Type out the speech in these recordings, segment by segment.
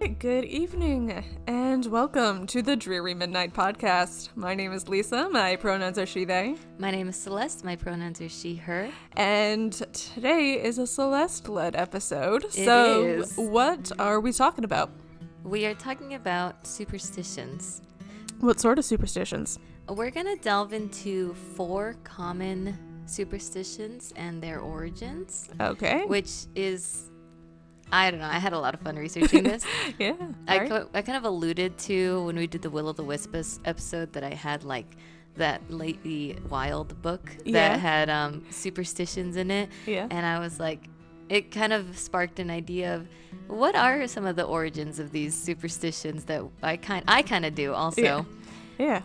right, good evening, and welcome to the Dreary Midnight Podcast. My name is Lisa, my pronouns are she, they. My name is Celeste, my pronouns are she, her. And today is a Celeste-led episode. It is. What are we talking about? We are talking about superstitions. What sort of superstitions? We're going to delve into 4 common superstitions and their origins. Okay. Which is, I don't know, I had a lot of fun researching this. Yeah. I kind of alluded to when we did the Will o' the Wisp episode that I had like that Lately Wild book that had superstitions in it. Yeah. And I was like, it kind of sparked an idea of what are some of the origins of these superstitions that I kind of do also. Yeah.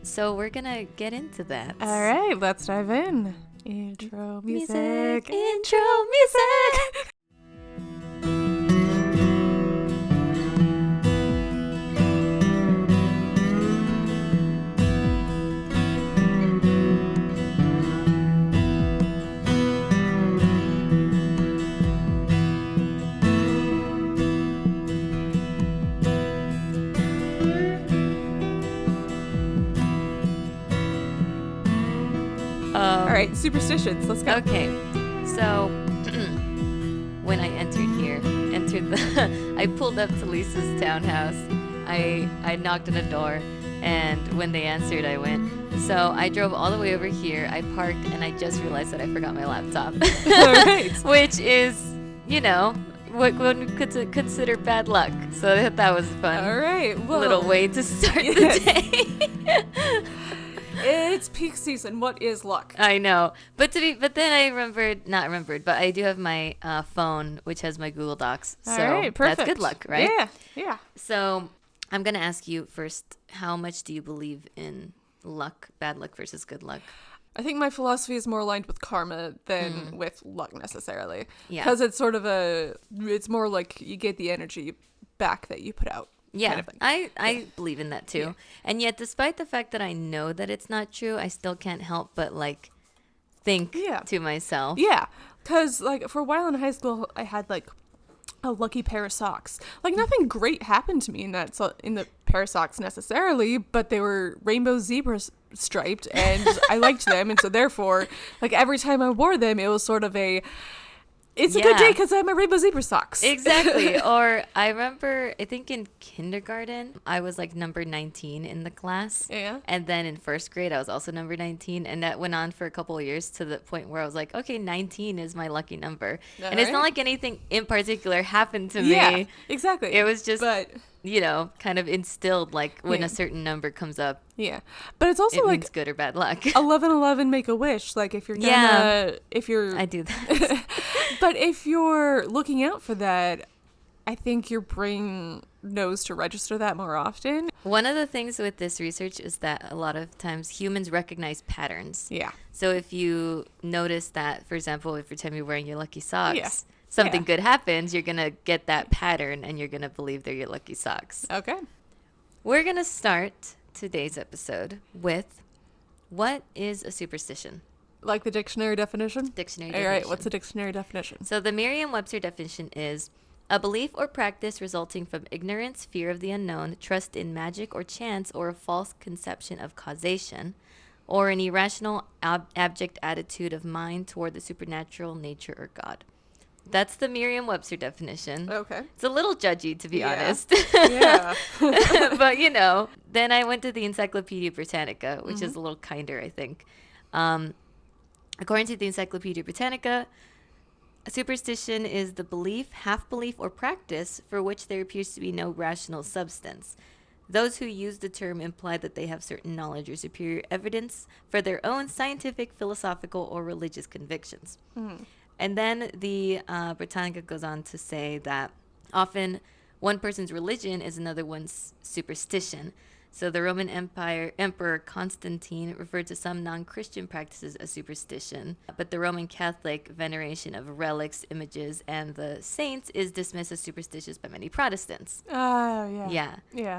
So we're gonna get into that. All right, let's dive in. Intro music. Intro music. All right, superstitions. Let's go. Okay, so when I I pulled up to Lisa's townhouse. I knocked on a door, and when they answered, I went. So I drove all the way over here. I parked, and I just realized that I forgot my laptop. All right. Which is, you know, what one could consider bad luck. So that was fun. All right. Well, little way to start the day. It's peak season. What is luck? I know, but then I not remembered, but I do have my phone, which has my Google Docs. So all right, perfect. That's good luck, right? Yeah. So I'm gonna ask you first, how much do you believe in luck, bad luck versus good luck? I think my philosophy is more aligned with karma than with luck necessarily. Yeah. Because it's sort of it's more like you get the energy back that you put out. Yeah, kind of thing. I believe in that too. Yeah. And yet, despite the fact that I know that it's not true, I still can't help but like think to myself. Yeah, because like for a while in high school, I had like a lucky pair of socks. Like nothing great happened to me in the pair of socks necessarily, but they were rainbow zebra striped, and I liked them, and so therefore, like every time I wore them, it was sort of it's a good day because I have my rainbow zebra socks. Exactly. Or I remember, I think in kindergarten, I was like number 19 in the class. Yeah. And then in first grade, I was also number 19. And that went on for a couple of years to the point where I was like, okay, 19 is my lucky number. And it's not like anything in particular happened to me. Yeah, exactly. It was just, you know, kind of instilled like when a certain number comes up. Yeah. But it's also it like means good or bad luck. 11-11 make a wish. Like if you're gonna, I do that. But if you're looking out for that, I think your brain knows to register that more often. One of the things with this research is that a lot of times humans recognize patterns. Yeah. So if you notice that, for example, every time you're wearing your lucky socks, something good happens, you're going to get that pattern and you're going to believe they're your lucky socks. Okay. We're going to start today's episode with, what is a superstition? Like the dictionary definition? Dictionary definition. definition. All right, what's the dictionary definition? So the Merriam-Webster definition is a belief or practice resulting from ignorance, fear of the unknown, trust in magic or chance, or a false conception of causation, or an irrational, abject attitude of mind toward the supernatural, nature, or God. That's the Merriam-Webster definition. Okay. It's a little judgy, to be honest. Yeah. But, you know, then I went to the Encyclopedia Britannica, which is a little kinder, I think. According to the Encyclopedia Britannica, a superstition is the belief, half-belief, or practice for which there appears to be no rational substance. Those who use the term imply that they have certain knowledge or superior evidence for their own scientific, philosophical, or religious convictions. And then the Britannica goes on to say that often one person's religion is another one's superstition. So the Roman Emperor Constantine referred to some non-Christian practices as superstition, but the Roman Catholic veneration of relics, images, and the saints is dismissed as superstitious by many Protestants. Oh,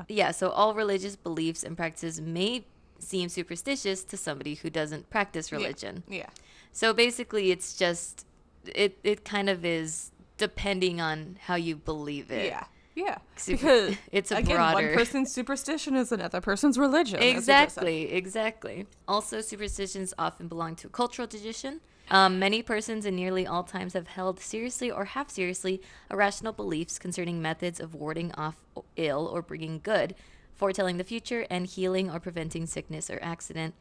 Yeah, so all religious beliefs and practices may seem superstitious to somebody who doesn't practice religion. Yeah. So basically it's just, it kind of is depending on how you believe it. Yeah. Yeah, Super- because it's a again, broader. one person's superstition is another person's religion. as you just said. Exactly. Also, superstitions often belong to a cultural tradition. Many persons in nearly all times have held seriously or half seriously irrational beliefs concerning methods of warding off ill or bringing good, foretelling the future, and healing or preventing sickness or accident.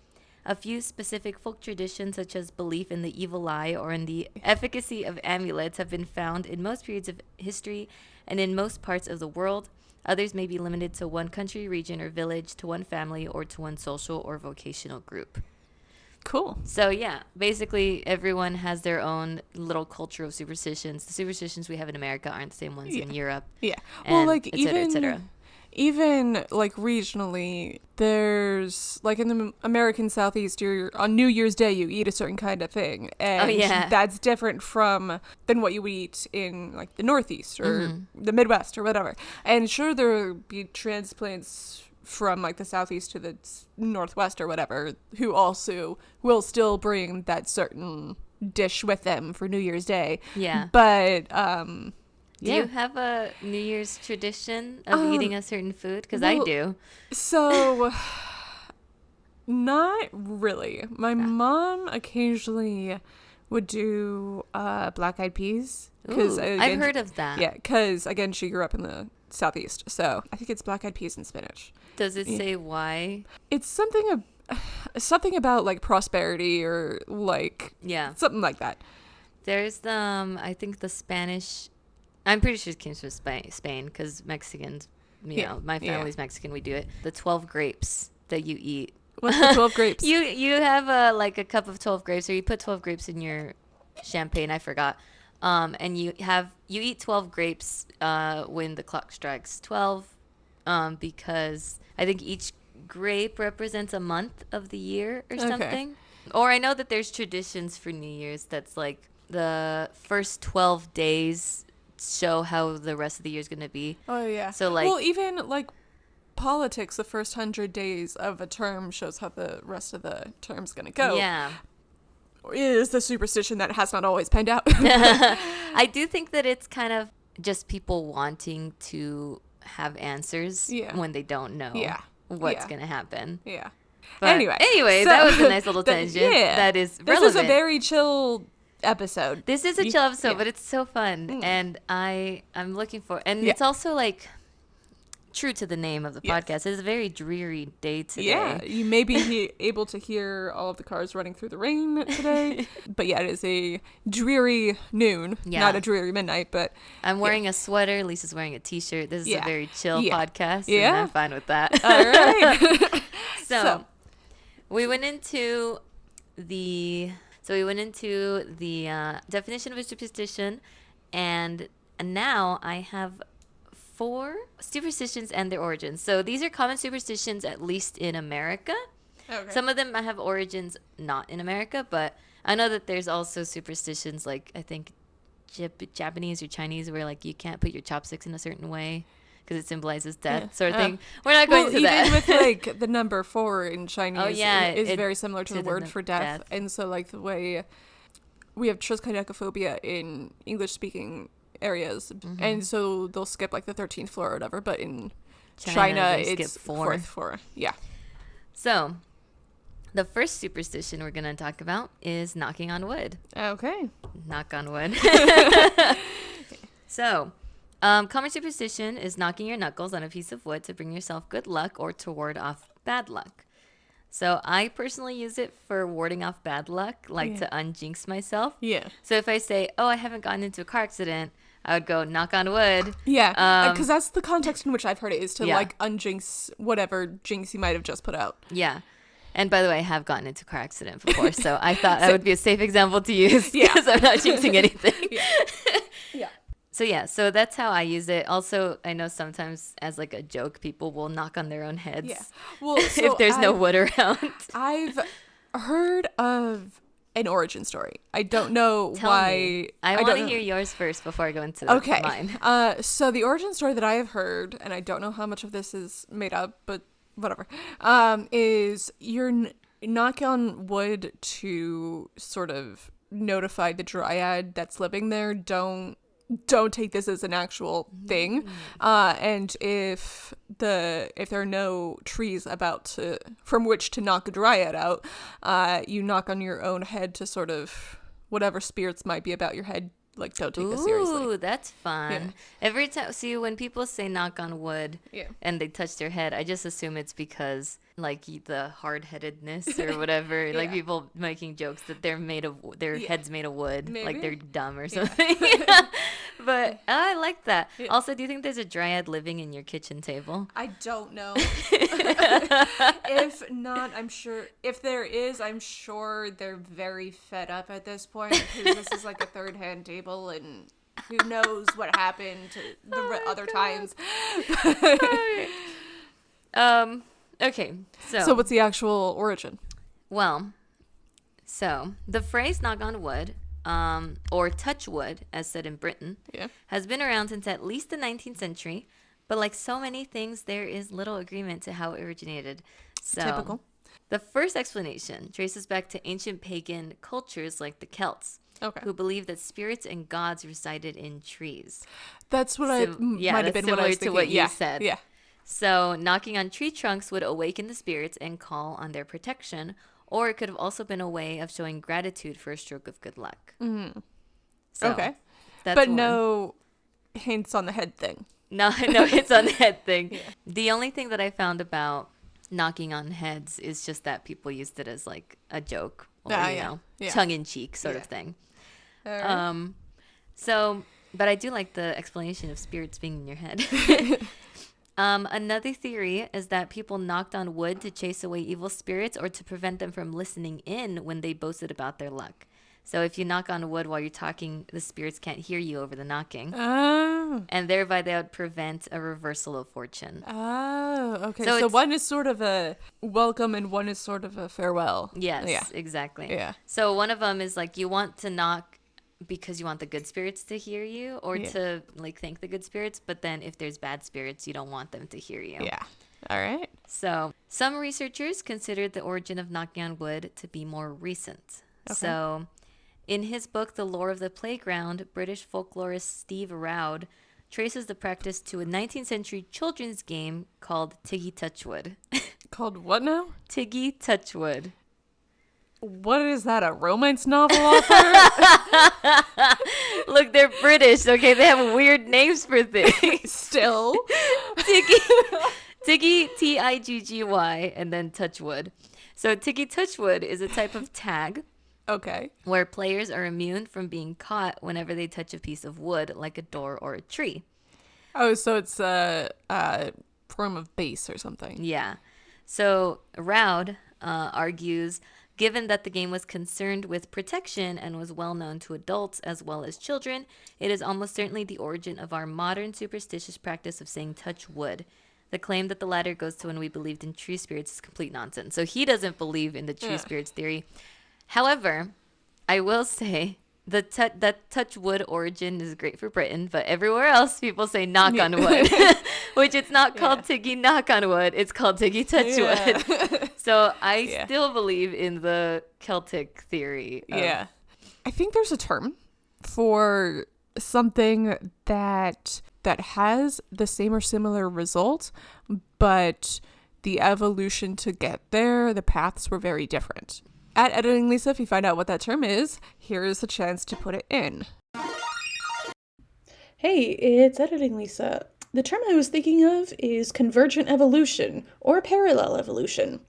A few specific folk traditions, such as belief in the evil eye or in the efficacy of amulets, have been found in most periods of history and in most parts of the world. Others may be limited to one country, region, or village, to one family, or to one social or vocational group. Cool. So, yeah, basically everyone has their own little culture of superstitions. The superstitions we have in America aren't the same ones in Europe. Yeah. And Well, like et cetera, et cetera. even like regionally, there's like in the American Southeast, you're on New Year's Day you eat a certain kind of thing, and yeah. that's different than what you would eat in like the Northeast or the Midwest or whatever. And sure, there'll be transplants from like the Southeast to the Northwest or whatever who also will still bring that certain dish with them for New Year's Day. Yeah. But Do you have a New Year's tradition of eating a certain food? Because I do. So, not really. My mom occasionally would do black eyed peas. Ooh, I've heard of that. Yeah, because again, she grew up in the Southeast, so I think it's black eyed peas and spinach. Does it say why? It's something about like prosperity or like something like that. There's I think the Spanish. I'm pretty sure it came from Spain because Mexicans, know, my family's Mexican. We do it. The 12 grapes that you eat. What's the 12 grapes? You have a cup of 12 grapes, or you put 12 grapes in your champagne. I forgot. And you eat 12 grapes when the clock strikes 12, because I think each grape represents a month of the year or something. Or I know that there's traditions for New Year's that's like the first 12 days show how the rest of the year is going to be. Oh, yeah. So like, well, even like politics, the first 100 days of a term shows how the rest of the term's going to go. Yeah. It is the superstition that has not always panned out. I do think that it's kind of just people wanting to have answers when they don't know what's going to happen. Yeah. But anyway, so, that was a nice little tangent. That is relevant. This is a very chill episode. This is a chill episode, but it's so fun. And I'm looking for, and it's also like true to the name of the podcast. It's a very dreary day today. Yeah, you may be able to hear all of the cars running through the rain today. But yeah, it is a dreary noon, not a dreary midnight. But I'm wearing a sweater. Lisa's wearing a t-shirt. This is a very chill podcast. Yeah, and I'm fine with that. All right. So we went into the definition of a superstition, and now I have 4 superstitions and their origins. So these are common superstitions, at least in America. Okay. Some of them have origins not in America, but I know that there's also superstitions like, I think, Japanese or Chinese, where like you can't put your chopsticks in a certain way because it symbolizes death, sort of thing. We're not going to that. Even with like the number 4 in Chinese is very similar to the word for death. And so like the way we have triskaidekaphobia in English-speaking areas, and so they'll skip like the 13th floor or whatever, but in China it's 4th floor. Yeah. So the first superstition we're going to talk about is knocking on wood. Okay. Knock on wood. So common superstition is knocking your knuckles on a piece of wood to bring yourself good luck or to ward off bad luck. So I personally use it for warding off bad luck, like to unjinx myself. Yeah. So if I say, oh, I haven't gotten into a car accident, I would go knock on wood. Yeah. Because that's the context in which I've heard it, is to like unjinx whatever jinx you might have just put out. Yeah. And by the way, I have gotten into a car accident before, so I thought that would be a safe example to use because I'm not jinxing anything. Yeah. So that's how I use it. Also, I know sometimes as like a joke, people will knock on their own heads. Yeah. Well, so if there's no wood around. I've heard of an origin story. I don't know why. I want to hear yours first before I go into mine. So the origin story that I have heard, and I don't know how much of this is made up, but whatever, is you're knock on wood to sort of notify the dryad that's living there, don't don't take this as an actual thing. And if there are no trees from which to knock a dryad out, you knock on your own head to sort of whatever spirits might be about your head. Like, don't take this seriously. Ooh, that's fun. Yeah. Every time, see, when people say knock on wood and they touch their head, I just assume it's because, like, the hard-headedness or whatever, like people making jokes that their head's made of wood, Maybe. like they're dumb or something. But I like that. Yeah. Also, do you think there's a dryad living in your kitchen table? I don't know. If not, I'm sure. If there is, I'm sure they're very fed up at this point because this is like a third-hand table, and who knows what happened to the other times. Okay. So what's the actual origin? Well, so the phrase "knock on wood," or "touch wood," as said in Britain, has been around since at least the 19th century. But like so many things, there is little agreement to how it originated. So, typical. The first explanation traces back to ancient pagan cultures like the Celts, who believed that spirits and gods resided in trees. That's what might have been what I was thinking. To what you said. Yeah. So knocking on tree trunks would awaken the spirits and call on their protection, or it could have also been a way of showing gratitude for a stroke of good luck. Mm-hmm. So, but one. No hints on the head thing. No hints on the head thing. Yeah. The only thing that I found about knocking on heads is just that people used it as like a joke or tongue-in-cheek sort of thing. Right. But I do like the explanation of spirits being in your head. Another theory is that people knocked on wood to chase away evil spirits or to prevent them from listening in when they boasted about their luck. So if you knock on wood while you're talking, the spirits can't hear you over the knocking. Oh. And thereby they would prevent a reversal of fortune. Oh, okay. So one is sort of a welcome and one is sort of a farewell. Yes, exactly. Yeah. So one of them is like you want to knock because you want the good spirits to hear you or to like thank the good spirits. But then if there's bad spirits, you don't want them to hear you. Yeah. All right. So some researchers considered the origin of knocking on wood to be more recent. Okay. So in his book, The Lore of the Playground, British folklorist Steve Roud traces the practice to a 19th century children's game called Tiggy Touchwood. Called what now? Tiggy Touchwood. What is that, a romance novel author? Look, they're British, okay? They have weird names for things. Still. Tiggy, Tiggy, and then Touchwood. So Tiggy Touchwood is a type of tag. Okay. Where players are immune from being caught whenever they touch a piece of wood, like a door or a tree. Oh, so it's a form of base or something. Yeah. So Roud argues, given that the game was concerned with protection and was well known to adults as well as children, it is almost certainly the origin of our modern superstitious practice of saying touch wood. The claim that the latter goes to when we believed in tree spirits is complete nonsense. So he doesn't believe in the tree spirits theory. However, I will say that touch wood origin is great for Britain, but everywhere else people say knock on wood, which it's not called Tiggy knock on wood, it's called Tiggy touch wood. So I still believe in the Celtic theory. I think there's a term for something that has the same or similar result, but the evolution to get there, the paths were very different. At Editing Lisa, if you find out what that term is, here is the chance to put it in. Hey, it's Editing Lisa. The term I was thinking of is convergent evolution or parallel evolution.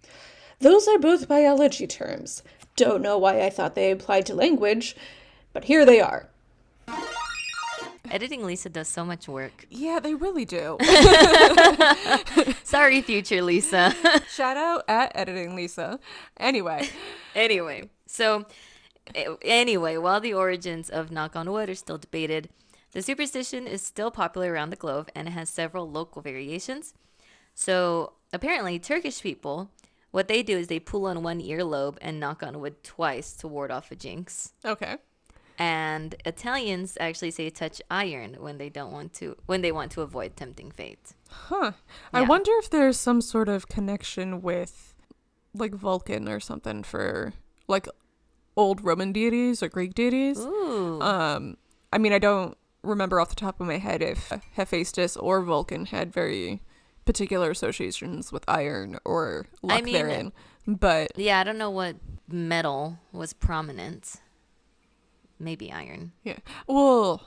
Those are both biology terms. Don't know why I thought they applied to language, but here they are. Editing Lisa does so much work. Yeah, they really do. Sorry, future Lisa. Shout out at Editing Lisa. Anyway, while the origins of knock on wood are still debated, the superstition is still popular around the globe and it has several local variations. So apparently Turkish people, what they do is they pull on one earlobe and knock on wood twice to ward off a jinx. Okay. And Italians actually say touch iron when they want to avoid tempting fate. Huh. Yeah. I wonder if there's some sort of connection with like Vulcan or something for like old Roman deities or Greek deities. Ooh. I mean, I don't remember off the top of my head if Hephaestus or Vulcan had very particular associations with iron or luck therein. But yeah, I don't know what metal was prominent. Maybe iron. Yeah. Well,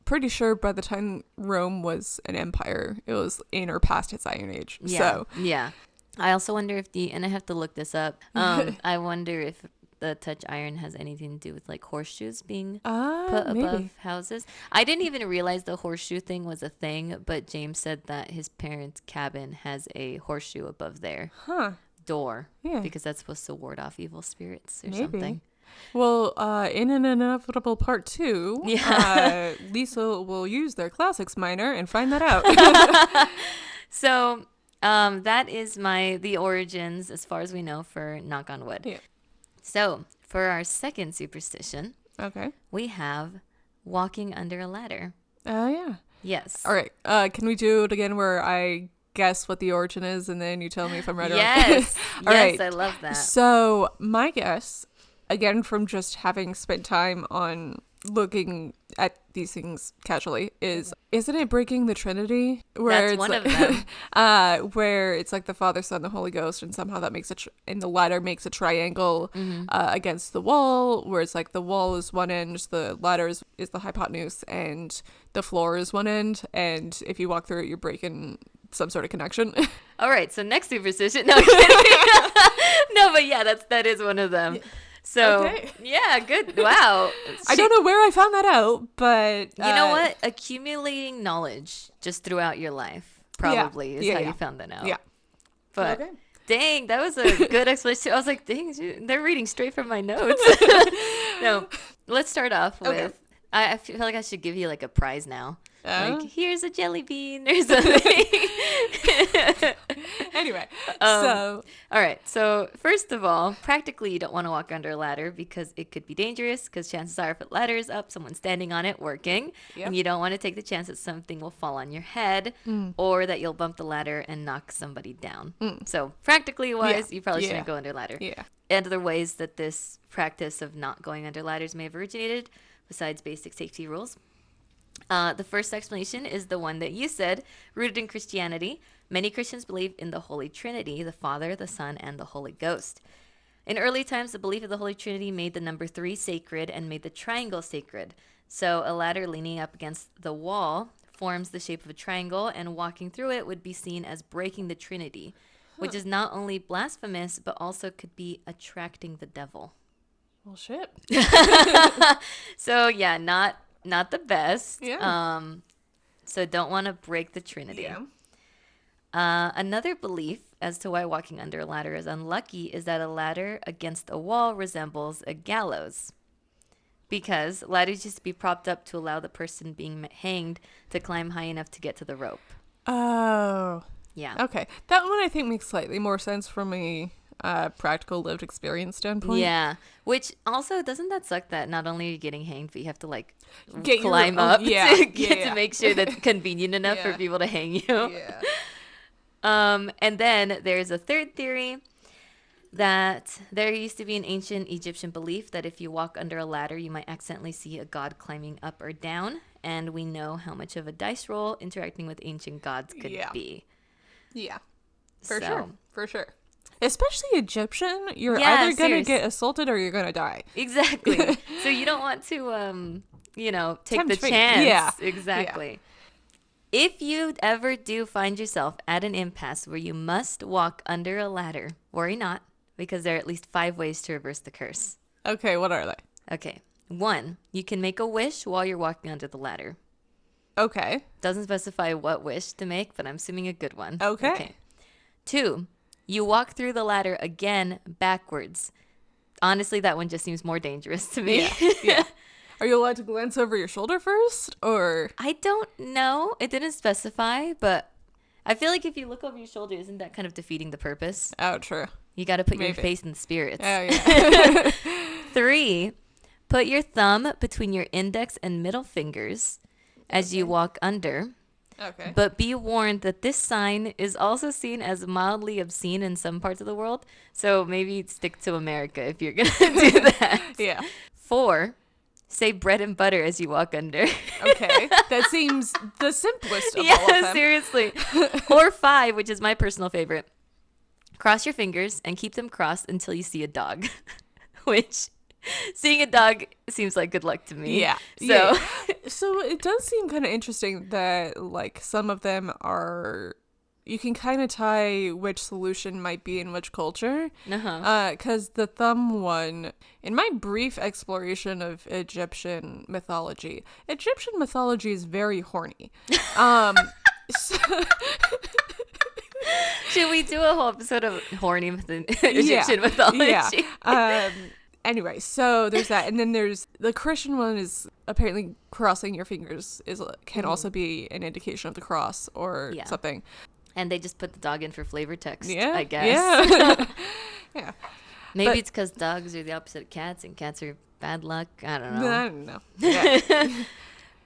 pretty sure by the time Rome was an empire, it was in or past its Iron Age. Yeah. So yeah. I also wonder if and I have to look this up. I wonder if the touch iron has anything to do with like horseshoes being put above houses. I didn't even realize the horseshoe thing was a thing, but James said that his parents' cabin has a horseshoe above their door because that's supposed to ward off evil spirits or something. Well, in an inevitable part 2, Lisa will use their classics minor and find that out. So that is the origins, as far as we know, for knock on wood. Yeah. So for our second superstition, okay, we have walking under a ladder. Oh, yeah. Yes. All right. Can we do it again where I guess what the origin is and then you tell me if I'm right or wrong? Yes. All yes, right. I love that. So my guess, again, from just having spent time on looking at these things casually, isn't it breaking the Trinity? Where That's one of them. Where it's like the Father, Son, the Holy Ghost, and somehow that makes and the ladder makes a triangle against the wall, where it's like the wall is one end, the ladder is the hypotenuse, and the floor is one end, and if you walk through it, you're breaking some sort of connection. All right, so next superstition. No, I'm kidding. No, but yeah, that is one of them. Yeah. So, yeah, good. Wow. I don't know where I found that out, but... you know what? Accumulating knowledge just throughout your life probably is how you found that out. Yeah. But, dang, that was a good explanation. I was like, dang, they're reading straight from my notes. No, let's start off with... I feel like I should give you like a prize now. Like, here's a jelly bean or something. Anyway, all right. So first of all, practically you don't want to walk under a ladder because it could be dangerous, because chances are if a ladder is up, someone's standing on it working, and you don't want to take the chance that something will fall on your head or that you'll bump the ladder and knock somebody down. So practically wise, you probably shouldn't go under a ladder. Yeah. And other ways that this practice of not going under ladders may have originated, besides basic safety rules. The first explanation is the one that you said, rooted in Christianity. Many Christians believe in the Holy Trinity, the Father, the Son, and the Holy Ghost. In early times, the belief of the Holy Trinity made the number 3 sacred and made the triangle sacred. So a ladder leaning up against the wall forms the shape of a triangle, and walking through it would be seen as breaking the Trinity, which is not only blasphemous, but also could be attracting the devil. Well, shit. So, yeah, not the best. Yeah. So don't want to break the Trinity. Yeah. Another belief as to why walking under a ladder is unlucky is that a ladder against a wall resembles a gallows. Because ladders used to be propped up to allow the person being hanged to climb high enough to get to the rope. Oh. Yeah. Okay. That one I think makes slightly more sense from a practical lived experience standpoint. Yeah. Which also, doesn't that suck that not only are you getting hanged, but you have to like climb up to make sure that's convenient enough for people to hang you. Yeah. And then there's a third theory that there used to be an ancient Egyptian belief that if you walk under a ladder, you might accidentally see a god climbing up or down. And we know how much of a dice roll interacting with ancient gods could be. Yeah. For sure. Especially Egyptian, you're either going to serious. get assaulted or you're going to die. Exactly. So you don't want to, take Tempt the fate. chance. Yeah. Exactly. Yeah. If you ever do find yourself at an impasse where you must walk under a ladder, worry not, because there are at least 5 ways to reverse the curse. Okay, what are they? Okay. 1, you can make a wish while you're walking under the ladder. Okay. Doesn't specify what wish to make, but I'm assuming a good one. Okay. 2, you walk through the ladder again backwards. Honestly, that one just seems more dangerous to me. Yeah. Are you allowed to glance over your shoulder first, or? I don't know. It didn't specify, but I feel like if you look over your shoulder, isn't that kind of defeating the purpose? Oh, true. You got to put your faith in the spirits. Oh, yeah. 3, put your thumb between your index and middle fingers as you walk under. Okay. But be warned that this sign is also seen as mildly obscene in some parts of the world. So maybe stick to America if you're going to do that. Yeah. 4, say bread and butter as you walk under. Okay. That seems the simplest of all of Yeah, them. seriously. Or 5, which is my personal favorite. Cross your fingers and keep them crossed until you see a dog. Which, seeing a dog seems like good luck to me. Yeah. So, Yeah. So it does seem kind of interesting that like some of them are, you can kind of tie which solution might be in which culture. Because the thumb one, in my brief exploration of Egyptian mythology is very horny. So, should we do a whole episode of horny Egyptian mythology? Yeah. Anyway, so there's that, and then there's the Christian one is apparently crossing your fingers can also be an indication of the cross or something. And they just put the dog in for flavor text, Yeah, I guess. Yeah. Yeah. Maybe it's because dogs are the opposite of cats and cats are bad luck. I don't know. I don't know. Yeah.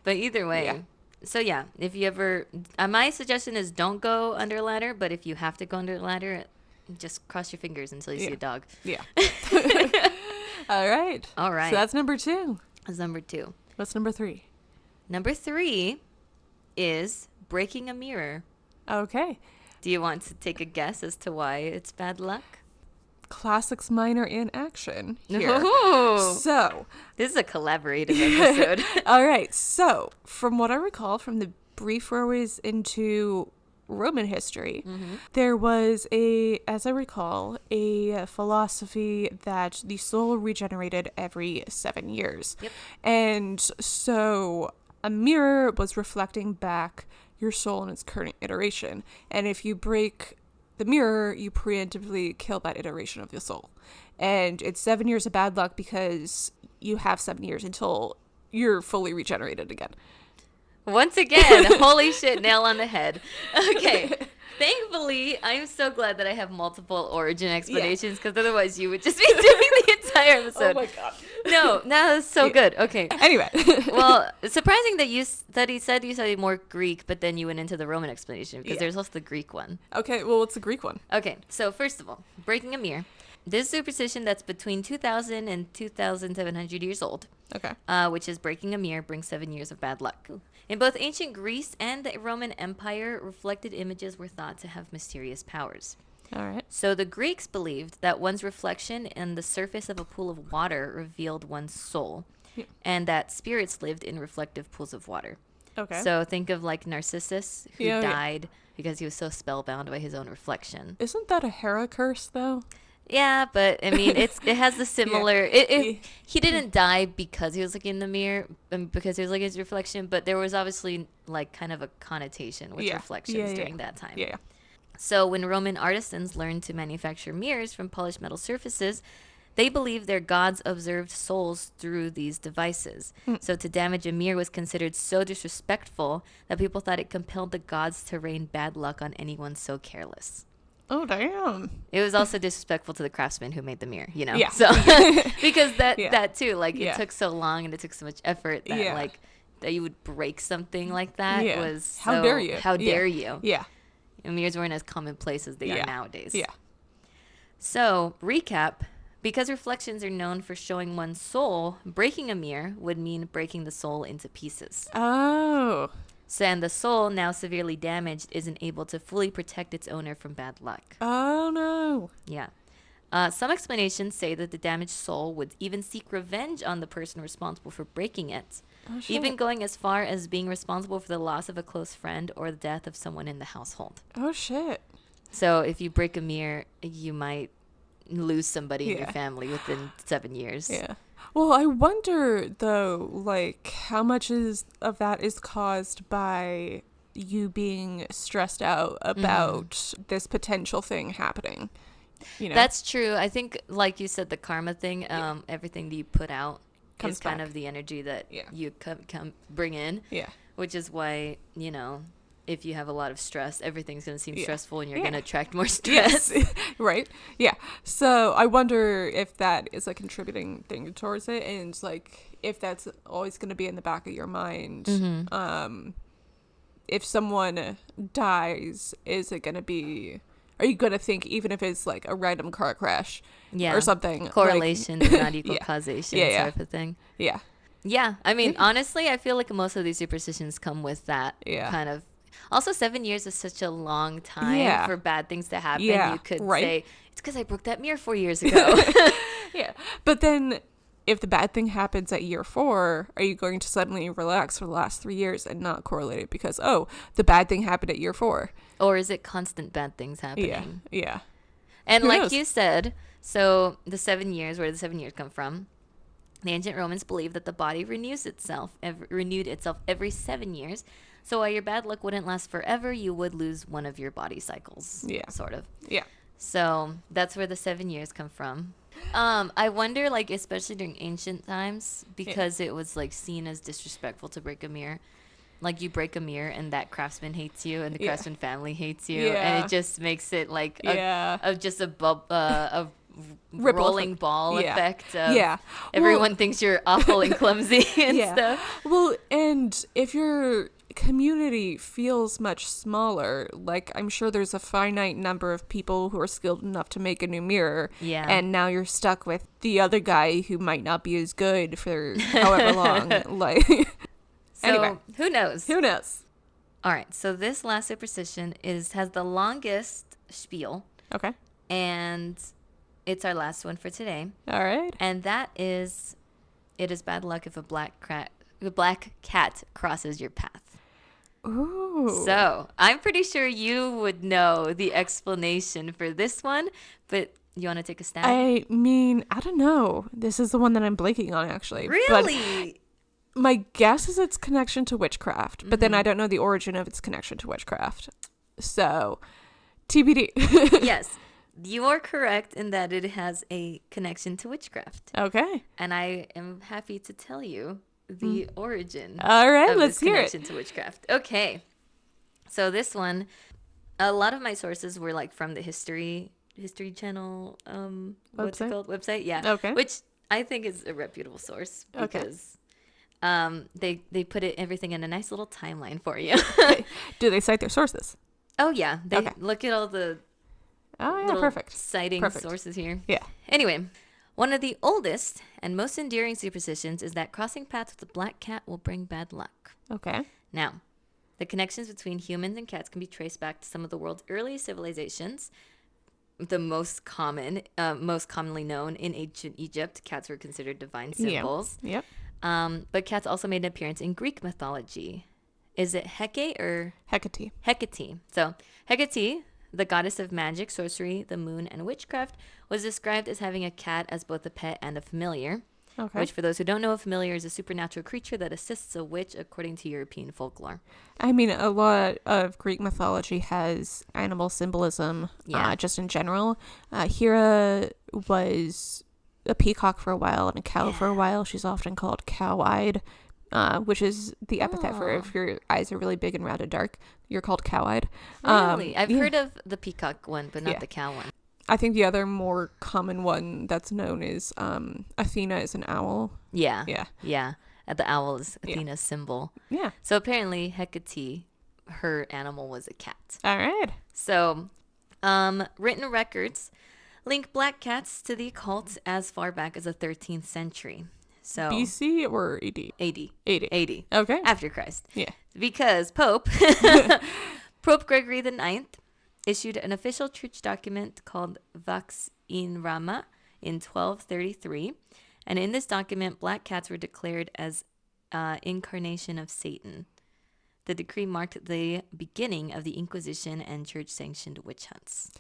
But either way. Yeah. So yeah, if you ever, my suggestion is don't go under a ladder, but if you have to go under a ladder, just cross your fingers until you see a dog. Yeah. All right. All right. So that's number 2. That's number 2. What's number 3? Number 3 is breaking a mirror. Okay. Do you want to take a guess as to why it's bad luck? Classics minor in action here. Ooh. So, This is a collaborative episode. all right. So, from what I recall from the brief forays into Roman history, there was as I recall, a philosophy that the soul regenerated every 7 years. Yep. And so a mirror was reflecting back your soul in its current iteration. And if you break the mirror, you preemptively kill that iteration of your soul. And it's 7 years of bad luck because you have 7 years until you're fully regenerated again. Once again, holy shit, nail on the head. Okay. Thankfully, I'm so glad that I have multiple origin explanations because otherwise you would just be doing the entire episode. Oh my god. No, that's so good. Okay. Anyway. Well, surprising that you studied more Greek, but then you went into the Roman explanation because there's also the Greek one. Okay, well, what's the Greek one? Okay, so first of all, breaking a mirror. This superstition that's between 2,000 and 2,700 years old, Okay. which is breaking a mirror brings 7 years of bad luck. In both ancient Greece and the Roman Empire, reflected images were thought to have mysterious powers. All right. So the Greeks believed that one's reflection in the surface of a pool of water revealed one's soul, and that spirits lived in reflective pools of water. Okay. So think of like Narcissus, who died because he was so spellbound by his own reflection. Isn't that a Hera curse, though? Yeah, but I mean, it has the similar. He didn't die because he was looking in the mirror, because he was looking at his reflection, but there was obviously like kind of a connotation with reflections during that time. Yeah. So when Roman artisans learned to manufacture mirrors from polished metal surfaces, they believed their gods observed souls through these devices. So to damage a mirror was considered so disrespectful that people thought it compelled the gods to rain bad luck on anyone so careless. Oh, damn. It was also disrespectful to the craftsman who made the mirror, you know? Yeah. So, because that too, like, it took so long and it took so much effort that, like, that you would break something like that was How dare you? How dare you? Yeah. And mirrors weren't as commonplace as they are nowadays. Yeah. So, recap. Because reflections are known for showing one's soul, breaking a mirror would mean breaking the soul into pieces. Oh. So, and the soul, now severely damaged, isn't able to fully protect its owner from bad luck. Oh, no. Yeah. Some explanations say that the damaged soul would even seek revenge on the person responsible for breaking it, even going as far as being responsible for the loss of a close friend or the death of someone in the household. Oh, shit. So if you break a mirror, you might lose somebody in your family within 7 years. Yeah. Well, I wonder, though, like, how much of that is caused by you being stressed out about this potential thing happening? You know? That's true. I think, like you said, the karma thing, everything that you put out is kind of the energy that you come bring in. Yeah. Which is why, you know, if you have a lot of stress, everything's going to seem stressful and you're going to attract more stress. Yes. Right. Yeah. So I wonder if that is a contributing thing towards it, and like if that's always going to be in the back of your mind. If someone dies, is it going to be, are you going to think, even if it's like a random car crash or something? Correlation does not equal causation type of thing. Yeah. Yeah. I mean, honestly, I feel like most of these superstitions come with that kind of. Also, 7 years is such a long time for bad things to happen. Yeah, You could right? say, it's because I broke that mirror 4 years ago. Yeah. But then if the bad thing happens at year 4, are you going to suddenly relax for the last 3 years and not correlate it because, oh, the bad thing happened at year 4? Or is it constant bad things happening? Yeah. And Who like knows? you said, so the 7 years, where did the 7 years come from? The ancient Romans believed that the body renewed itself every 7 years. So while your bad luck wouldn't last forever, you would lose one of your body cycles. Yeah. Sort of. Yeah. So that's where the 7 years come from. I wonder, like, especially during ancient times, because it was like seen as disrespectful to break a mirror. Like, you break a mirror and that craftsman hates you and the craftsman family hates you. And it just makes it like a rolling ball effect of everyone thinks you're awful and clumsy and stuff. Well, and if your community feels much smaller, like I'm sure there's a finite number of people who are skilled enough to make a new mirror. Yeah. And now you're stuck with the other guy who might not be as good for however long. Like, so anyway. Who knows? Who knows? All right. So this last superstition has the longest spiel. Okay. And it's our last one for today. All right. And that is, it is bad luck if a black cat crosses your path. Ooh. So I'm pretty sure you would know the explanation for this one, but you want to take a stab? I mean, I don't know. This is the one that I'm blanking on, actually. Really? But my guess is its connection to witchcraft, but then I don't know the origin of its connection to witchcraft. So, TBD. Yes. You are correct in that it has a connection to witchcraft. Okay. And I am happy to tell you the origin All right, of let's this hear connection it. to witchcraft. Okay. So this one, a lot of my sources were like from the History Channel what's it called? Website. Yeah. Okay. Which I think is a reputable source because they put everything in a nice little timeline for you. Do they cite their sources? Oh yeah. They look at all the perfect. citing sources here. Yeah. Anyway, one of the oldest and most enduring superstitions is that crossing paths with a black cat will bring bad luck. Okay. Now, the connections between humans and cats can be traced back to some of the world's earliest civilizations. The most commonly known in ancient Egypt, cats were considered divine symbols. Yep. But cats also made an appearance in Greek mythology. Is it Hecate or Hecate? Hecate. So Hecate, the goddess of magic, sorcery, the moon, and witchcraft, was described as having a cat as both a pet and a familiar. Okay. Which, for those who don't know, a familiar is a supernatural creature that assists a witch, according to European folklore. I mean, a lot of Greek mythology has animal symbolism, just in general. Hera was a peacock for a while and a cow for a while. She's often called cow-eyed, which is the epithet for if your eyes are really big and round and dark, you're called cow-eyed. Really? I've heard of the peacock one, but not the cow one. I think the other more common one that's known is Athena is an owl. Yeah. Yeah. Yeah. The owl is Athena's symbol. Yeah. So apparently Hecate, her animal was a cat. All right. So written records link black cats to the occult as far back as the 13th century. So BC or AD? AD. Okay. After Christ. Yeah. Because Pope Gregory IX issued an official church document called Vax in Rama in 1233. And in this document, black cats were declared as incarnation of Satan. The decree marked the beginning of the Inquisition and church-sanctioned witch hunts.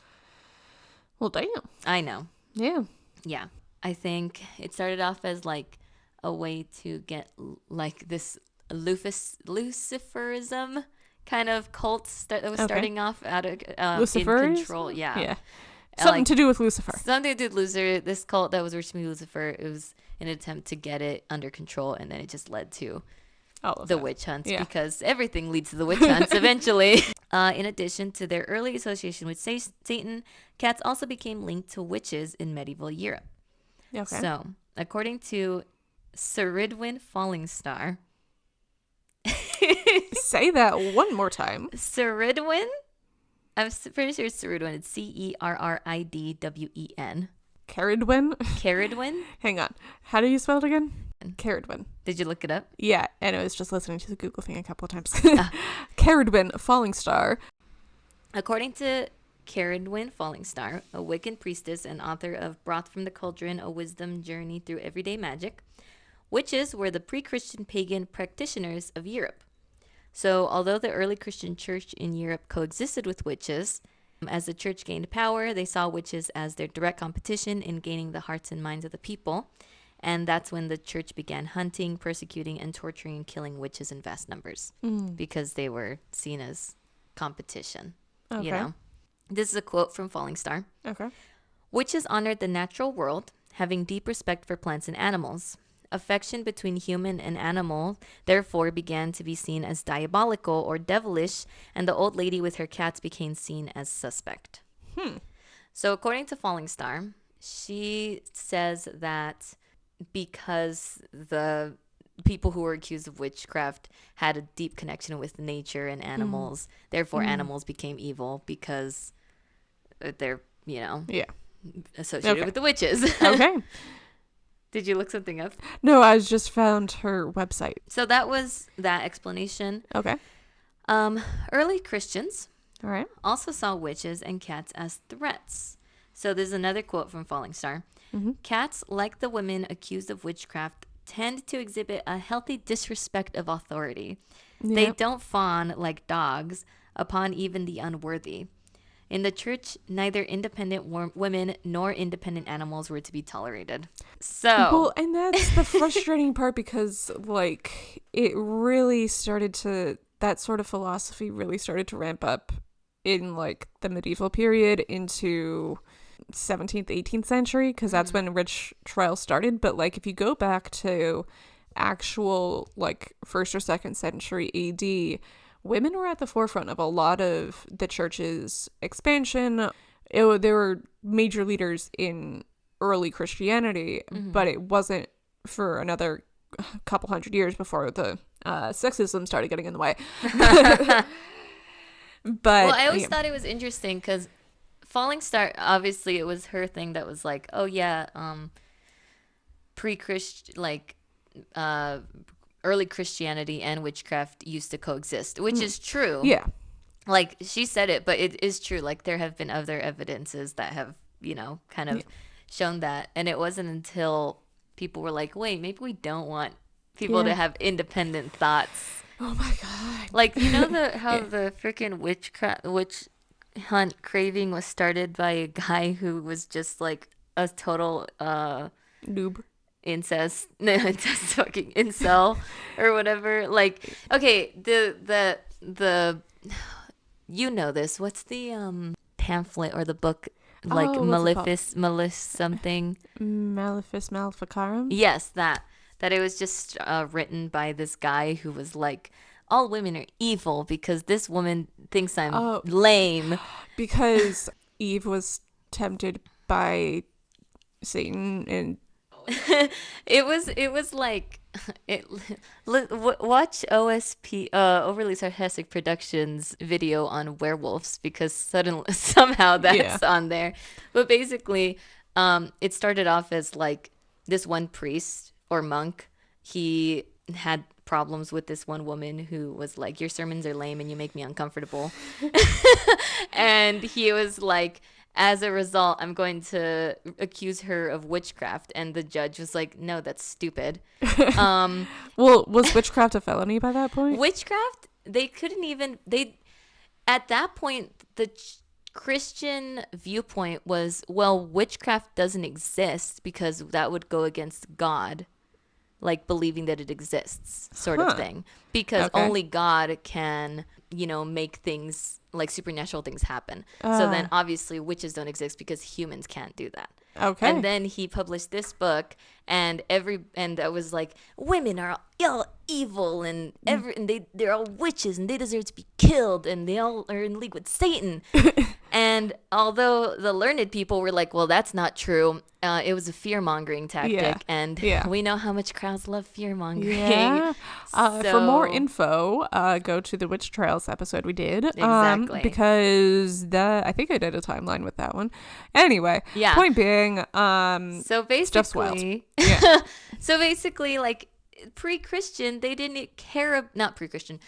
Well, damn. I know. Yeah. Yeah. I think it started off as like a way to get like this Luciferism kind of cult that was starting off out of in control. Yeah. Something to do with Lucifer. Something to do with Lucifer. This cult that was worshiping Lucifer, it was an attempt to get it under control, and then it just led to the witch hunts because everything leads to the witch hunts eventually. In addition to their early association with Satan, cats also became linked to witches in medieval Europe. Okay. So, according to Ceridwen Falling Star. Say that one more time. Ceridwen? I'm pretty sure it's Ceridwen. It's Cerridwen. Caridwen? Caridwen? Hang on. How do you spell it again? Caradwin. Did you look it up? Yeah, and I was just listening to the Google thing a couple of times. Ah. Caradwin, a falling star. According to Caradwin Falling Star, a Wiccan priestess and author of Broth from the Cauldron, A Wisdom Journey Through Everyday Magic, witches were the pre-Christian pagan practitioners of Europe. So, although the early Christian church in Europe coexisted with witches, as the church gained power, they saw witches as their direct competition in gaining the hearts and minds of the people. And that's when the church began hunting, persecuting, and torturing and killing witches in vast numbers because they were seen as competition. Okay. You know? This is a quote from Falling Star. Okay. Witches honored the natural world, having deep respect for plants and animals. Affection between human and animal therefore began to be seen as diabolical or devilish, and the old lady with her cats became seen as suspect. So according to Falling Star, she says that because the people who were accused of witchcraft had a deep connection with nature and animals, therefore animals became evil because they're, associated with the witches. Okay. Did you look something up? No, I just found her website. So that was that explanation. Okay. Early Christians All right. also saw witches and cats as threats. So there's another quote from Falling Star. Cats, like the women accused of witchcraft, tend to exhibit a healthy disrespect of authority. They don't fawn like dogs upon even the unworthy. In the church, neither independent women nor independent animals were to be tolerated. So, Well, and that's the frustrating part because, like, it really started to, that sort of philosophy really started to ramp up in, like, the medieval period into 17th, 18th century, because that's when witch trials started. But, like, if you go back to actual, like, 1st or 2nd century AD, women were at the forefront of a lot of the church's expansion. They were major leaders in early Christianity, but it wasn't for another couple hundred years before the sexism started getting in the way. But well, I always thought it was interesting because Falling Star, obviously it was her thing that was like, oh yeah, pre-Christian, like, early Christianity and witchcraft used to coexist, which is true. Yeah. Like, she said it, but it is true. Like, there have been other evidences that have, kind of shown that. And it wasn't until people were like, wait, maybe we don't want people to have independent thoughts. Oh my God. Like, how the freaking witch hunt craving was started by a guy who was just like a total Noob. incel or whatever. Like, okay, the this, what's the pamphlet or the book, like, Malefice something, Malefice Maleficarum? Yes, that it was just written by this guy who was like, all women are evil because this woman thinks I'm lame. Because Eve was tempted by Satan and it was like watch OSP Overly Sarcastic Productions video on werewolves because somehow that's on there. But basically, it started off as like this one priest or monk. He had problems with this one woman who was like, your sermons are lame and you make me uncomfortable. And he was like, as a result, I'm going to accuse her of witchcraft. And the judge was like, no, that's stupid. Well, was witchcraft a felony by that point? Witchcraft, at that point, the Christian viewpoint was, well, witchcraft doesn't exist because that would go against God. Like, believing that it exists sort of thing. Because only God can, make things, like supernatural things happen. So then obviously witches don't exist because humans can't do that. Okay. And then he published this book and that was like, women are all evil and they're all witches and they deserve to be killed and they all are in league with Satan. And although the learned people were like, well, that's not true. It was a fear-mongering tactic. And we know how much crowds love fear-mongering. Yeah. For more info, go to the Witch Trials episode we did. Exactly. Because I think I did a timeline with that one. Anyway, point being, so basically, stuff's wild. Yeah. So basically, like pre-Christian, they didn't care. Not pre-Christian.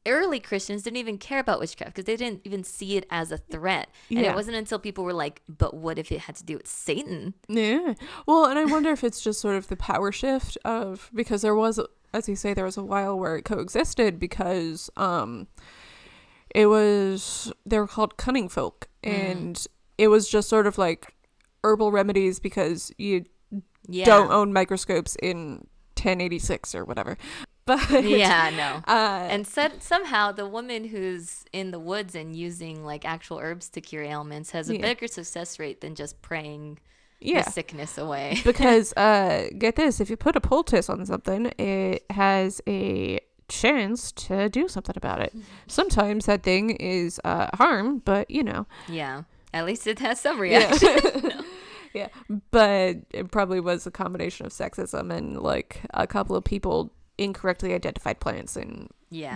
Early Christians didn't even care about witchcraft because they didn't even see it as a threat. And Yeah. it wasn't until people were like, but what if it had to do with Satan? Yeah. Well, and I wonder if it's just sort of the power shift of, because there was, as you say, there was a while where it coexisted because they were called cunning folk, and it was just sort of like herbal remedies because you don't own microscopes in 1086 or whatever. But yeah, no. And somehow the woman who's in the woods and using like actual herbs to cure ailments has a bigger success rate than just praying the sickness away. Because get this, if you put a poultice on something, it has a chance to do something about it. Sometimes that thing is harm, but you know. Yeah. At least it has some reaction. No. Yeah. But it probably was a combination of sexism and like a couple of people incorrectly identified plants and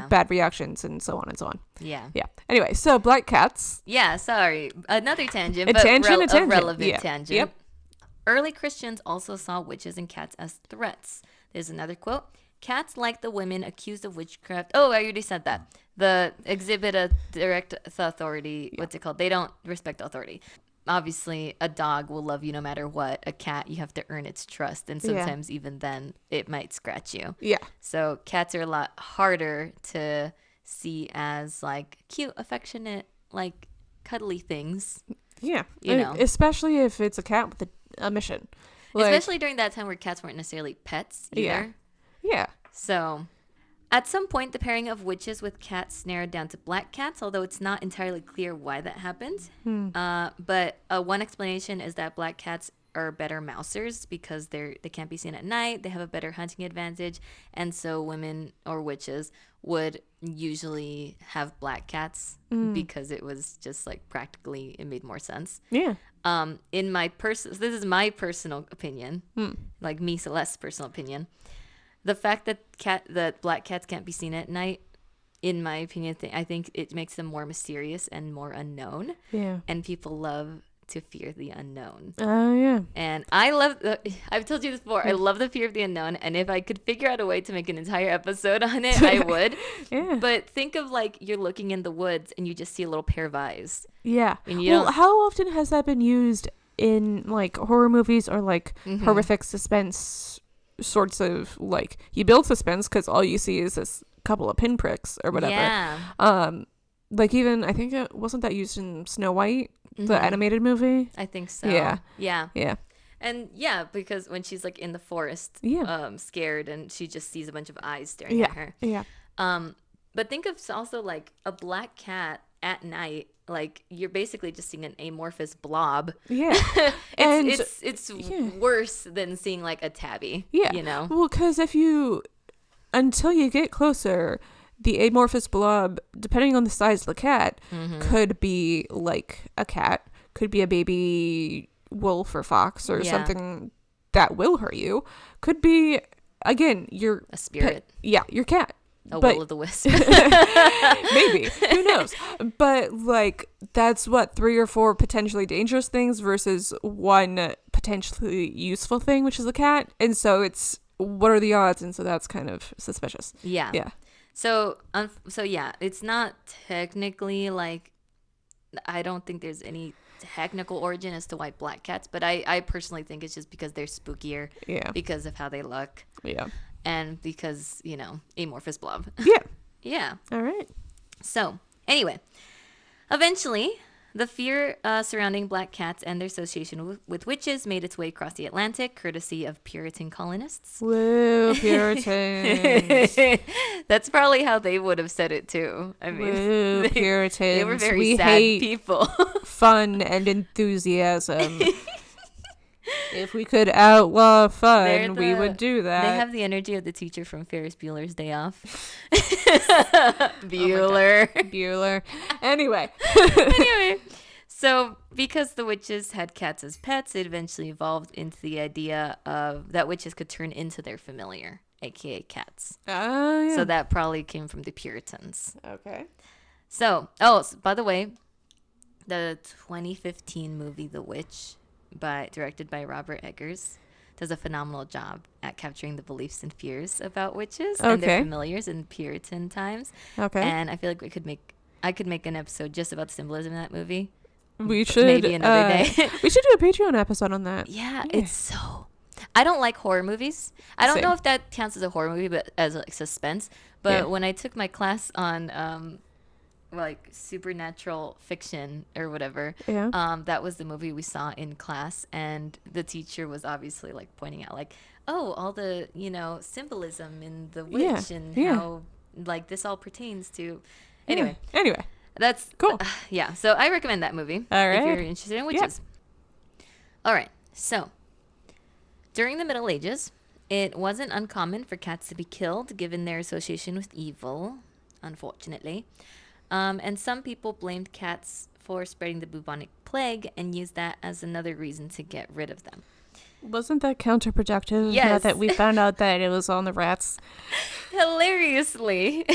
bad reactions and so on and so on. Yeah. Anyway, so black cats. Yeah, sorry. Another tangent, A but tangent. a relevant tangent. Yep. Early Christians also saw witches and cats as threats. There's another quote. Cats, like the women accused of witchcraft. Oh, I already said that. The exhibit a direct authority. What's it called? They don't respect authority. Obviously, a dog will love you no matter what. A cat, you have to earn its trust. And sometimes even then, it might scratch you. Yeah. So cats are a lot harder to see as like cute, affectionate, like cuddly things. Yeah. You know. Especially if it's a cat with a mission. Like, especially during that time where cats weren't necessarily pets either. Yeah. So at some point, the pairing of witches with cats narrowed down to black cats, although it's not entirely clear why that happened. But one explanation is that black cats are better mousers because they can't be seen at night. They have a better hunting advantage. And so women or witches would usually have black cats because it was just like practically it made more sense. Yeah. In my this is my personal opinion, like me, Celeste's personal opinion. The fact that black cats can't be seen at night, in my opinion, I think it makes them more mysterious and more unknown. Yeah. And people love to fear the unknown. Oh, yeah. And I've told you this before, I love the fear of the unknown. And if I could figure out a way to make an entire episode on it, I would. Yeah. But think of like you're looking in the woods and you just see a little pair of eyes. Yeah. Well, how often has that been used in like horror movies or like horrific suspense sorts of like you build suspense because all you see is this couple of pinpricks or whatever. Yeah. Like even I think it wasn't that used in Snow White, the animated movie. I think so. Yeah. Yeah. Yeah. And yeah, because when she's like in the forest, scared, and she just sees a bunch of eyes staring at her. Yeah. But think of also like a black cat at night. Like you're basically just seeing an amorphous blob. Yeah. it's worse than seeing like a tabby. Yeah. You know? Well, because until you get closer, the amorphous blob, depending on the size of the cat, could be like a cat, could be a baby wolf or fox or something that will hurt you. Could be, again, a spirit. Your cat. Will-o'-the-wisp. Maybe. Who knows? But, like, that's what, 3 or 4 potentially dangerous things versus 1 potentially useful thing, which is a cat. And so it's, what are the odds? And so that's kind of suspicious. Yeah. Yeah. So yeah, it's not technically, like, I don't think there's any technical origin as to why black cats, but I personally think it's just because they're spookier. Yeah. Because of how they look. Yeah. And because, amorphous blob. Yeah. Yeah. All right. So, anyway, eventually, the fear surrounding black cats and their association with witches made its way across the Atlantic, courtesy of Puritan colonists. Woo, Puritans. That's probably how they would have said it, too. I mean, woo, Puritans. They were very sad people. Fun and enthusiasm. If we could outlaw fun, we would do that. They have the energy of the teacher from Ferris Bueller's Day Off. Bueller. Oh Bueller. Anyway. So because the witches had cats as pets, it eventually evolved into the idea of that witches could turn into their familiar, aka cats. Oh, yeah. So that probably came from the Puritans. Okay. So by the way, the 2015 movie The Witch, directed by Robert Eggers, does a phenomenal job at capturing the beliefs and fears about witches and their familiars in Puritan times. Okay. And I feel like I could make an episode just about the symbolism in that movie. We should maybe another day. We should do a Patreon episode on that. Yeah, it's so. I don't like horror movies. I don't Same. know if that counts as a horror movie, but as like suspense. But when I took my class on like supernatural fiction or whatever, that was the movie we saw in class, and the teacher was obviously like pointing out like, oh, all the symbolism in the witch and how like this all pertains to. Anyway. That's cool. Yeah, so I recommend that movie if you're interested in witches. All right, so during the Middle Ages, it wasn't uncommon for cats to be killed given their association with evil, unfortunately. And some people blamed cats for spreading the bubonic plague and used that as another reason to get rid of them. Wasn't that counterproductive? Yes. Now that we found out that it was on the rats. Hilariously,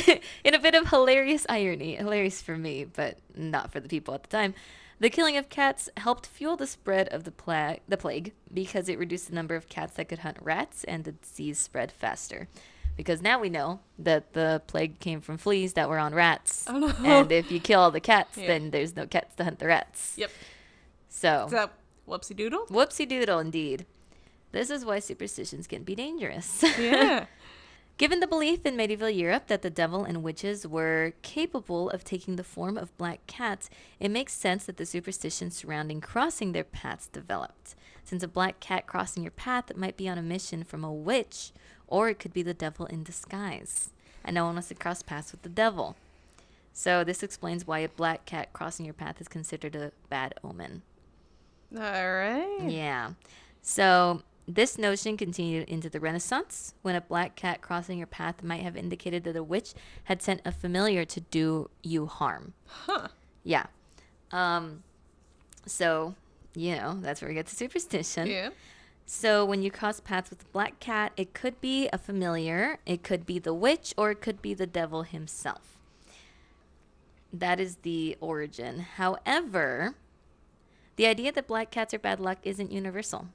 in a bit of hilarious irony, hilarious for me, but not for the people at the time, the killing of cats helped fuel the spread of the plague because it reduced the number of cats that could hunt rats, and the disease spread faster. Because now we know that the plague came from fleas that were on rats. Oh, no. And if you kill all the cats, then there's no cats to hunt the rats. Yep. So whoopsie doodle? Whoopsie doodle, indeed. This is why superstitions can be dangerous. Yeah. Given the belief in medieval Europe that the devil and witches were capable of taking the form of black cats, it makes sense that the superstition surrounding crossing their paths developed. Since a black cat crossing your path might be on a mission from a witch, or it could be the devil in disguise. And no one wants to cross paths with the devil. So this explains why a black cat crossing your path is considered a bad omen. All right. Yeah. So this notion continued into the Renaissance, when a black cat crossing your path might have indicated that a witch had sent a familiar to do you harm. Huh. Yeah. So, that's where we get to superstition. Yeah. So when you cross paths with a black cat, it could be a familiar, it could be the witch, or it could be the devil himself. That is the origin. However, the idea that black cats are bad luck isn't universal.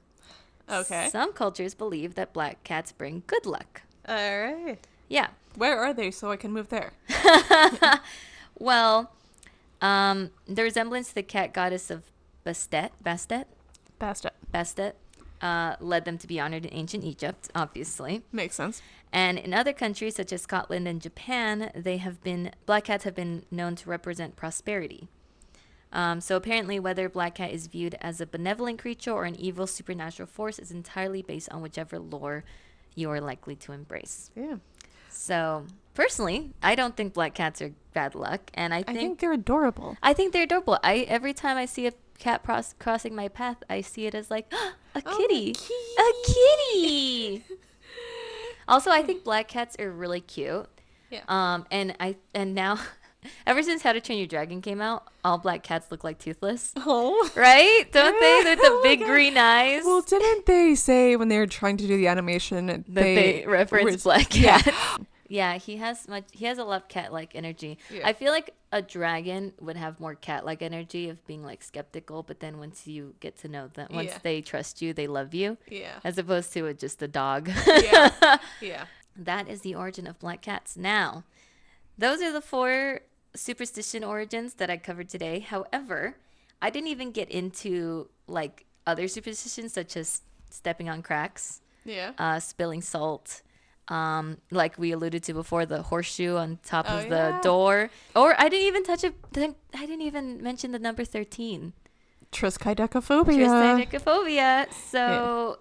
Okay. Some cultures believe that black cats bring good luck. All right. Yeah. Where are they so I can move there? Well, the resemblance to the cat goddess of Bastet led them to be honored in ancient Egypt, obviously. Makes sense. And in other countries such as Scotland and Japan, black cats have been known to represent prosperity. So apparently whether black cat is viewed as a benevolent creature or an evil supernatural force is entirely based on whichever lore you are likely to embrace. Yeah. So personally, I don't think black cats are bad luck, and I think they're adorable. I think they're adorable. Every time I see a cat crossing my path, I see it as like a kitty. A kitty. Also, I think black cats are really cute. Yeah. And now ever since How to Train Your Dragon came out, all black cats look like toothless. Oh. Right? Don't they? They're the big green eyes. Well, didn't they say when they were trying to do the animation that they reference black cats? Yeah, he has a lot of cat-like energy. Yeah. I feel like a dragon would have more cat-like energy of being like skeptical, but then once you get to know them, once they trust you, they love you. Yeah. As opposed to just a dog. Yeah. Yeah. That is the origin of black cats. Now, those are the 4 superstition origins that I covered today. However, I didn't even get into like other superstitions such as stepping on cracks, spilling salt, like we alluded to before, the horseshoe on top of the door. Or I didn't even mention the number 13. Triskaidekaphobia. So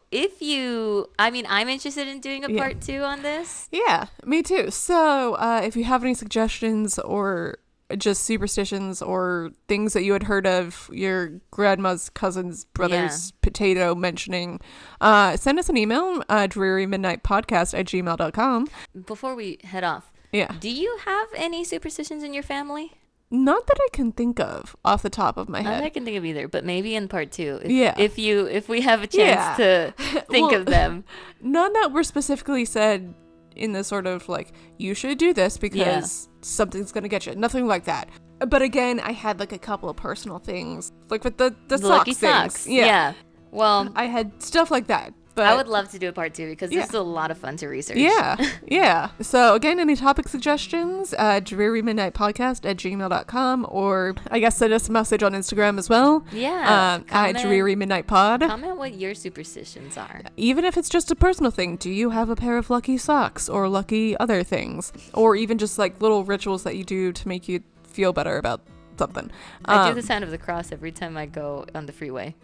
I'm interested in doing a part 2 on this. Yeah, me too. So if you have any suggestions or just superstitions or things that you had heard of your grandma's cousin's brother's potato mentioning, send us an email, drearymidnightpodcast@gmail.com. Before we head off, do you have any superstitions in your family? Not that I can think of off the top of my head. Not that I can think of either, but maybe in part 2. If we have a chance to think of them. None that were specifically said in the sort of like, you should do this because something's gonna get you. Nothing like that. But again, I had like a couple of personal things, like with the lucky socks socks. Yeah. Well, I had stuff like that. But I would love to do a part 2 because this is a lot of fun to research. Yeah. So again, any topic suggestions, drearymidnightpodcast@gmail.com, or I guess send us a message on Instagram as well. Yeah. At Dreary Midnight Pod. Comment what your superstitions are. Even if it's just a personal thing, do you have a pair of lucky socks or lucky other things? Or even just like little rituals that you do to make you feel better about something. I do the sign of the cross every time I go on the freeway.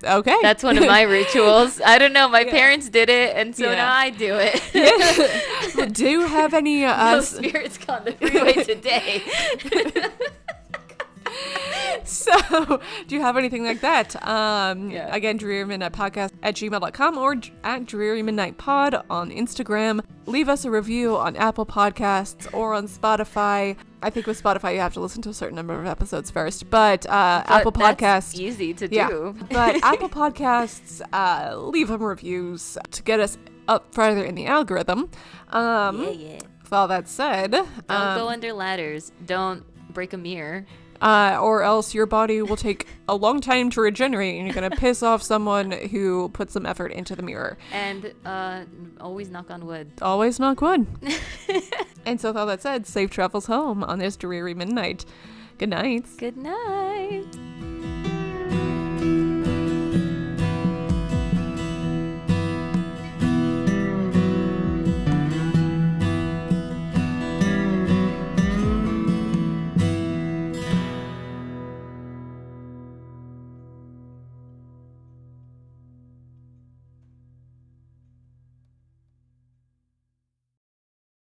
Okay. That's one of my rituals. I don't know. My parents did it, and so now I do it. Do you have any... No spirits on the freeway today. So, do you have anything like that? Again, Dreary Midnight Podcast @gmail.com or at Dreary Midnight Pod on Instagram. Leave us a review on Apple Podcasts or on Spotify. I think with Spotify, you have to listen to a certain number of episodes first, but Apple Podcasts... That's easy to do. But Apple Podcasts, leave them reviews to get us up further in the algorithm. With all that said... Don't go under ladders. Don't break a mirror. Or else your body will take a long time to regenerate and you're going to piss off someone who put some effort into the mirror. And always knock on wood. Always knock wood. And so with all that said, safe travels home on this dreary midnight. Good night. Good night.